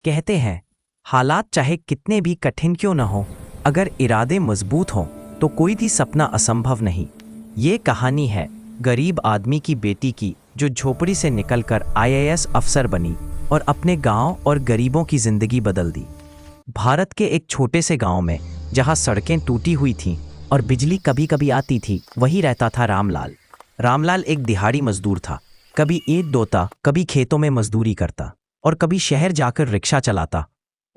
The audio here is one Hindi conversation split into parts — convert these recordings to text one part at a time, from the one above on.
कहते हैं, हालात चाहे कितने भी कठिन क्यों न हो, अगर इरादे मजबूत हों तो कोई भी सपना असंभव नहीं। ये कहानी है गरीब आदमी की बेटी की, जो झोपड़ी से निकलकर आईएएस अफसर बनी और अपने गांव और गरीबों की जिंदगी बदल दी। भारत के एक छोटे से गांव में, जहां सड़कें टूटी हुई थीं और बिजली कभी कभी आती थी, वहीं रहता था रामलाल। रामलाल एक दिहाड़ी मजदूर था। कभी ईंट ढोता, कभी खेतों में मजदूरी करता और कभी शहर जाकर रिक्शा चलाता।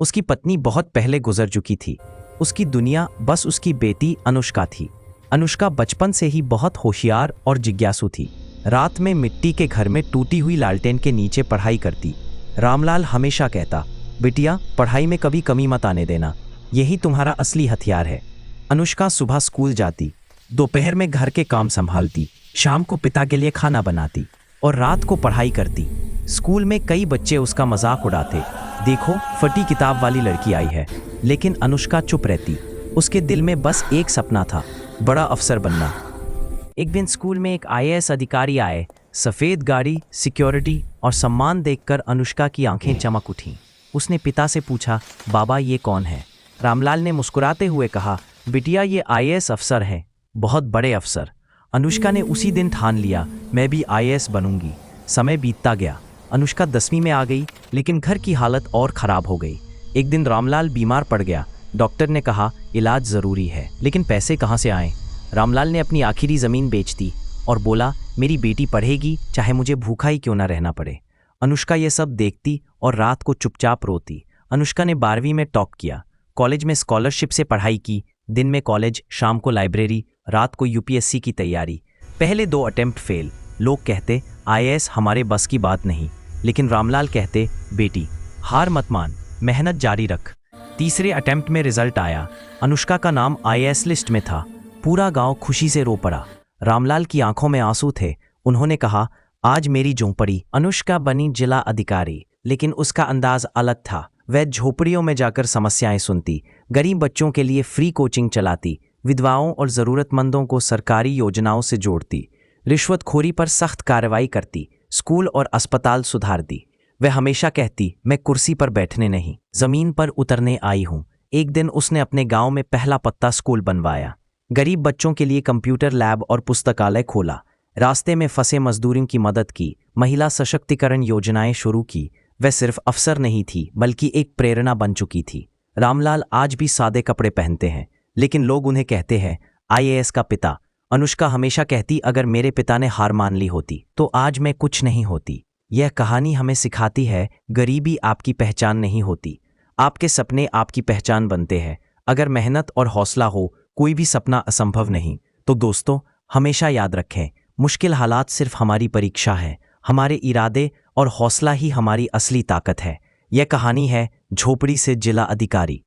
उसकी पत्नी बहुत पहले गुजर चुकी थी। उसकी दुनिया बस उसकी बेटी अनुष्का थी। अनुष्का बचपन से ही बहुत होशियार और जिज्ञासु थी। रात में मिट्टी के घर में टूटी हुई लालटेन के नीचे पढ़ाई करती। रामलाल हमेशा कहता, बिटिया, पढ़ाई में कभी कमी मत आने देना, यही तुम्हारा असली हथियार है। अनुष्का सुबह स्कूल जाती, दोपहर में घर के काम संभालती, शाम को पिता के लिए खाना बनाती और रात को पढ़ाई करती। स्कूल में कई बच्चे उसका मजाक उड़ाते, देखो फटी किताब वाली लड़की आई है, लेकिन अनुष्का चुप रहती। उसके दिल में बस एक सपना था, बड़ा अफसर बनना। एक दिन स्कूल में एक आईएएस अधिकारी आए। सफ़ेद गाड़ी, सिक्योरिटी और सम्मान देखकर अनुष्का की आंखें चमक उठीं। उसने पिता से पूछा, बाबा ये कौन है? रामलाल ने मुस्कुराते हुए कहा, बिटिया ये आईएएस अफसर हैं, बहुत बड़े अफसर। अनुष्का ने उसी दिन ठान लिया, मैं भी आईएएस बनूंगी। समय बीतता गया। अनुष्का 10वीं में आ गई, लेकिन घर की हालत और ख़राब हो गई। एक दिन रामलाल बीमार पड़ गया। डॉक्टर ने कहा, इलाज ज़रूरी है, लेकिन पैसे कहाँ से आएं? रामलाल ने अपनी आखिरी ज़मीन बेच दी और बोला, मेरी बेटी पढ़ेगी, चाहे मुझे भूखा ही क्यों ना रहना पड़े। अनुष्का ये सब देखती और रात को चुपचाप रोती। अनुष्का ने 12वीं में टॉप किया, कॉलेज में स्कॉलरशिप से पढ़ाई की। दिन में कॉलेज, शाम को लाइब्रेरी, रात को यूपीएससी की तैयारी। पहले 2 अटेम्प्ट फेल। लोग कहते, आईएएस हमारे बस की बात नहीं, लेकिन रामलाल कहते, बेटी हार मत मान, मेहनत जारी रख। तीसरे अटेम्प्ट में रिजल्ट आया। अनुष्का का नाम आईएएस लिस्ट में था। पूरा गांव खुशी से रो पड़ा। रामलाल की आंखों में आंसू थे। उन्होंने कहा, आज मेरी झोंपड़ी। अनुष्का बनी जिला अधिकारी, लेकिन उसका अंदाज अलग था। वह झोपड़ियों में जाकर समस्याएं सुनती, गरीब बच्चों के लिए फ्री कोचिंग चलाती, विधवाओं और ज़रूरतमंदों को सरकारी योजनाओं से जोड़ती, रिश्वतखोरी पर सख्त कार्रवाई करती, स्कूल और अस्पताल सुधारती। वह हमेशा कहती, मैं कुर्सी पर बैठने नहीं, ज़मीन पर उतरने आई हूँ। एक दिन उसने अपने गांव में पहला पत्ता स्कूल बनवाया। गरीब बच्चों के लिए कंप्यूटर लैब और पुस्तकालय खोला। रास्ते में फंसे मजदूरों की मदद की। महिला सशक्तिकरण योजनाएं शुरू की। वह सिर्फ अफसर नहीं थी, बल्कि एक प्रेरणा बन चुकी थी। रामलाल आज भी सादे कपड़े पहनते हैं, लेकिन लोग उन्हें कहते हैं, आईएएस का पिता। अनुष्का हमेशा कहती, अगर मेरे पिता ने हार मान ली होती तो आज मैं कुछ नहीं होती। यह कहानी हमें सिखाती है, गरीबी आपकी पहचान नहीं होती, आपके सपने आपकी पहचान बनते हैं। अगर मेहनत और हौसला हो, कोई भी सपना असंभव नहीं। तो दोस्तों, हमेशा याद रखें, मुश्किल हालात सिर्फ हमारी परीक्षा है, हमारे इरादे और हौसला ही हमारी असली ताकत है। यह कहानी है झोपड़ी से जिला अधिकारी।